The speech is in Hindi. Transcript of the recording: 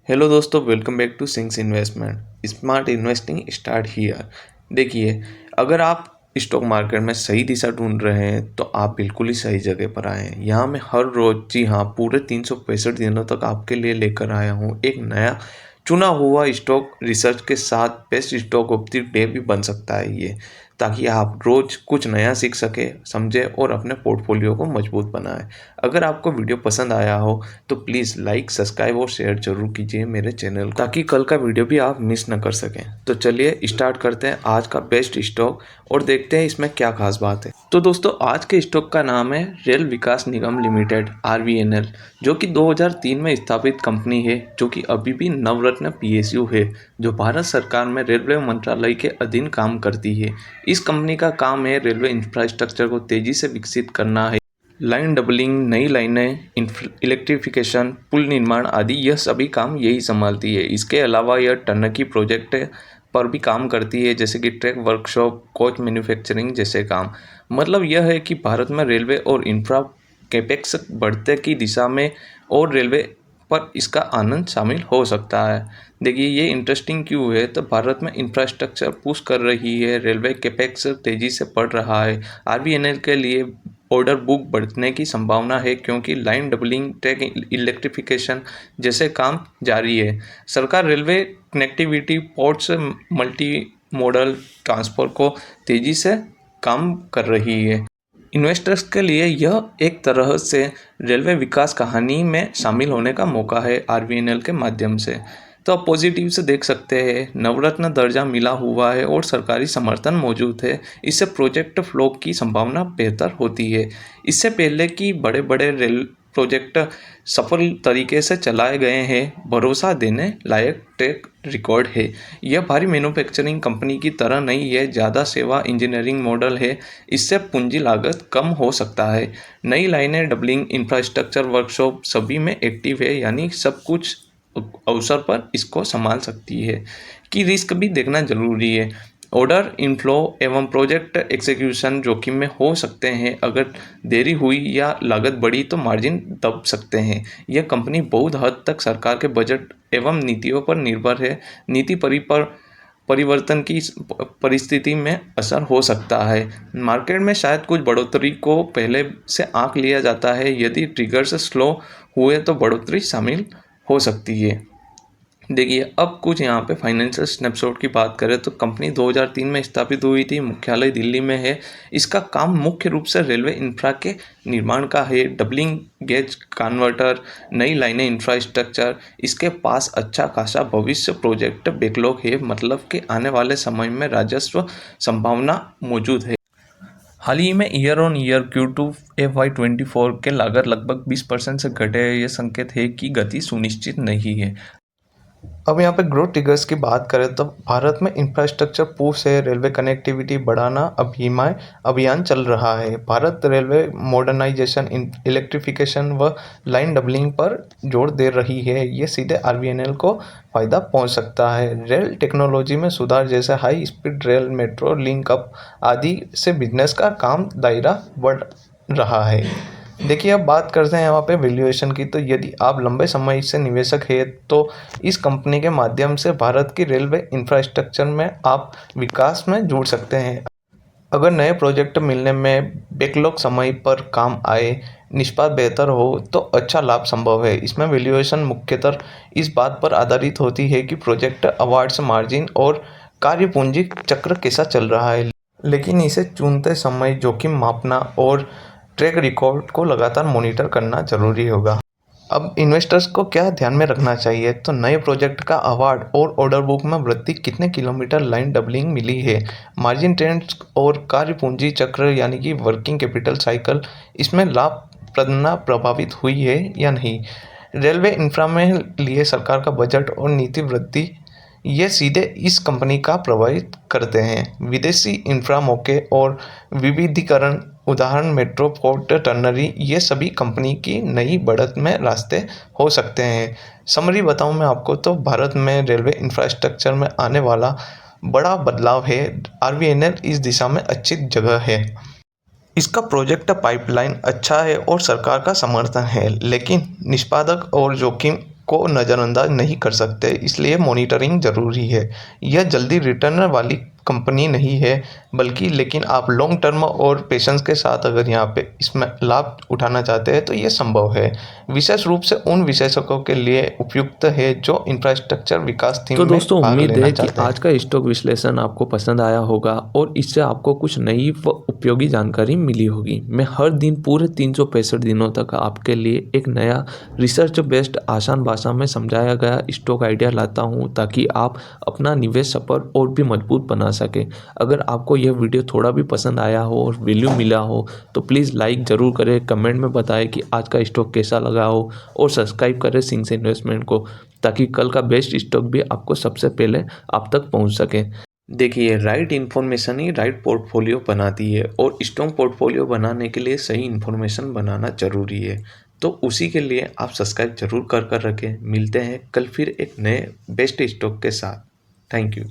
हेलो दोस्तों, welcome back to sings investment. Smart investing start here. देखिए, अगर आप स्टॉक मार्केट में सही दिशा ढूंढ रहे हैं तो आप बिल्कुल ही सही जगह पर आए हैं। यहाँ मैं हर रोज, जी हाँ, पूरे 365 दिनों तक आपके लिए लेकर आया हूँ एक नया चुना हुआ स्टॉक रिसर्च के साथ। Best stock of the day भी बन सकता है ये, ताकि आप रोज कुछ नया सीख सके, समझे और अपने पोर्टफोलियो को मजबूत बनाए। अगर आपको वीडियो पसंद आया हो तो प्लीज़ लाइक, सब्सक्राइब और शेयर जरूर कीजिए मेरे चैनल को, ताकि कल का वीडियो भी आप मिस न कर सकें। तो चलिए स्टार्ट करते हैं आज का बेस्ट स्टॉक और देखते हैं इसमें क्या खास बात है। तो दोस्तों, आज के स्टॉक का नाम है रेल विकास निगम लिमिटेड RVNL, जो कि 2003 में स्थापित कंपनी है, जो कि अभी भी नवरत्न PSU है, जो भारत सरकार में रेलवे मंत्रालय के अधीन काम करती है। इस कंपनी का काम है रेलवे इंफ्रास्ट्रक्चर को तेजी से विकसित करना है। लाइन डबलिंग, नई लाइनें, इलेक्ट्रिफिकेशन, पुल निर्माण आदि, यह सभी काम यही संभालती है। इसके अलावा यह टर्नकी प्रोजेक्ट पर भी काम करती है, जैसे कि ट्रैक वर्कशॉप, कोच मैन्युफैक्चरिंग जैसे काम। मतलब यह है कि भारत में रेलवे और इंफ्रा कैपेक्स बढ़ते की दिशा में और रेलवे पर इसका आनंद शामिल हो सकता है। देखिए, ये इंटरेस्टिंग क्यों है, तो भारत में इंफ्रास्ट्रक्चर पुश कर रही है, रेलवे कैपेक्स तेजी से बढ़ रहा है। RVNL के लिए ऑर्डर बुक बढ़ने की संभावना है, क्योंकि लाइन डबलिंग, ट्रैक इलेक्ट्रिफिकेशन जैसे काम जारी है। सरकार railway connectivity, ports, multi modal transport को तेजी से काम कर रही है। इन्वेस्टर्स के लिए यह एक तरह से रेलवे विकास कहानी में शामिल होने का मौका है RVNL के माध्यम से। तो आप पॉजिटिव से देख सकते हैं, नवरत्न दर्जा मिला हुआ है और सरकारी समर्थन मौजूद है। इससे प्रोजेक्ट फ्लो की संभावना बेहतर होती है। इससे पहले कि बड़े बड़े रेल प्रोजेक्ट सफल तरीके से चलाए गए हैं, भरोसा देने लायक ट्रैक रिकॉर्ड है। यह भारी मैन्युफैक्चरिंग कंपनी की तरह नहीं है, ज़्यादा सेवा इंजीनियरिंग मॉडल है। इससे पूंजी लागत कम हो सकता है। नई लाइनें, डबलिंग, इंफ्रास्ट्रक्चर, वर्कशॉप सभी में एक्टिव है, यानी सब कुछ अवसर पर इसको संभाल सकती है। कि रिस्क भी देखना जरूरी है। ऑर्डर इनफ्लो एवं प्रोजेक्ट एग्जीक्यूशन जोखिम में हो सकते हैं। अगर देरी हुई या लागत बढ़ी तो मार्जिन दब सकते हैं। यह कंपनी बहुत हद तक सरकार के बजट एवं नीतियों पर निर्भर है। नीति परिवर्तन की परिस्थिति में असर हो सकता है। मार्केट में शायद कुछ बढ़ोतरी को पहले से आंक लिया जाता है। यदि ट्रिगर्स स्लो हुए तो बढ़ोतरी शामिल हो सकती है। देखिए, अब कुछ यहाँ पे फाइनेंशियल स्नैपशॉट की बात करें तो कंपनी 2003 में स्थापित हुई थी, मुख्यालय दिल्ली में है। इसका काम मुख्य रूप से रेलवे इंफ्रा के निर्माण का है, डबलिंग गेज कन्वर्टर, नई लाइनें, इंफ्रास्ट्रक्चर। इसके पास अच्छा खासा भविष्य प्रोजेक्ट बैकलॉग है, मतलब कि आने वाले समय में राजस्व संभावना मौजूद है। हाल ही में year on year Q2 FY24 के लागत लगभग 20% से घटे हैं। यह संकेत है कि गति सुनिश्चित नहीं है। अब यहाँ पे ग्रोथ ट्रिगर्स की बात करें तो भारत में इंफ्रास्ट्रक्चर पुश है, रेलवे कनेक्टिविटी बढ़ाना अभियान चल रहा है। भारत रेलवे मॉडर्नाइजेशन, इलेक्ट्रिफिकेशन व लाइन डबलिंग पर जोर दे रही है। ये सीधे RVNL को फायदा पहुंच सकता है। रेल टेक्नोलॉजी में सुधार, जैसे high speed rail, metro link up आदि से बिजनेस का काम दायरा बढ़ रहा है। देखिए, अब बात करते हैं यहाँ पे वैल्यूएशन की। तो यदि आप लंबे समय से निवेशक हैं तो इस कंपनी के माध्यम से भारत की रेलवे इंफ्रास्ट्रक्चर में आप विकास में जुड़ सकते हैं। अगर नए प्रोजेक्ट मिलने में बैकलॉग समय पर काम आए, निष्पादन बेहतर हो तो अच्छा लाभ संभव है। इसमें वैल्यूएशन मुख्यतः इस बात पर आधारित होती है कि प्रोजेक्ट अवार्ड्स, मार्जिन और कार्यपूंजी चक्र कैसा चल रहा है। लेकिन इसे चुनते समय जोखिम मापना और ट्रैक रिकॉर्ड को लगातार मॉनिटर करना जरूरी होगा। अब इन्वेस्टर्स को क्या ध्यान में रखना चाहिए, तो नए प्रोजेक्ट का अवार्ड और ऑर्डर बुक में वृद्धि, कितने किलोमीटर लाइन डबलिंग मिली है, मार्जिन ट्रेंड्स और कार्यपूंजी चक्र यानी कि वर्किंग कैपिटल साइकिल, इसमें लाभ प्रदना प्रभावित हुई है या नहीं। रेलवे इंफ्रा में लिए सरकार का बजट और नीति वृद्धि, ये सीधे इस कंपनी का प्रभावित करते हैं। विदेशी इंफ्रा मौके और विविधीकरण, उदाहरण मेट्रो, पोर्ट, टर्नरी, ये सभी कंपनी की नई बढ़त में रास्ते हो सकते हैं। समरी बताऊं मैं आपको तो भारत में रेलवे इंफ्रास्ट्रक्चर में आने वाला बड़ा बदलाव है। RVNL इस दिशा में अच्छी जगह है। इसका प्रोजेक्ट पाइपलाइन अच्छा है और सरकार का समर्थन है, लेकिन निष्पादक और जोखिम को नज़रअंदाज नहीं कर सकते, इसलिए मॉनिटरिंग ज़रूरी है। यह जल्दी रिटर्न वाली कंपनी नहीं है, बल्कि लेकिन आप लॉन्ग टर्म और पेशेंस के साथ अगर यहाँ पे इसमें लाभ उठाना चाहते हैं तो ये संभव है। विशेष रूप से उन विशेषज्ञों के लिए उपयुक्त है जो इंफ्रास्ट्रक्चर विकास थीम तो में दोस्तों भाग उम्मीद लेना है कि चाहते आज हैं। का स्टॉक विश्लेषण आपको पसंद आया होगा और इससे आपको कुछ नई व उपयोगी जानकारी मिली होगी। मैं हर दिन पूरे 365 दिनों तक आपके लिए एक नया रिसर्च बेस्ड आसान भाषा में समझाया गया स्टॉक आइडिया लाता हूं, ताकि आप अपना निवेश सफल और भी मजबूत बना सकें। अगर आपको यह वीडियो थोड़ा भी पसंद आया हो और वैल्यू मिला हो तो प्लीज़ लाइक ज़रूर करें, कमेंट में बताएं कि आज का स्टॉक कैसा लगा हो और सब्सक्राइब करें सिंस इन्वेस्टमेंट को, ताकि कल का बेस्ट स्टॉक भी आपको सबसे पहले आप तक पहुंच सके। देखिए, राइट इन्फॉर्मेशन ही राइट पोर्टफोलियो बनाती है और स्ट्रॉन्ग पोर्टफोलियो बनाने के लिए सही इन्फॉर्मेशन बनाना ज़रूरी है। तो उसी के लिए आप सब्सक्राइब जरूर कर रखें। मिलते हैं कल फिर एक नए बेस्ट स्टॉक के साथ। Thank you.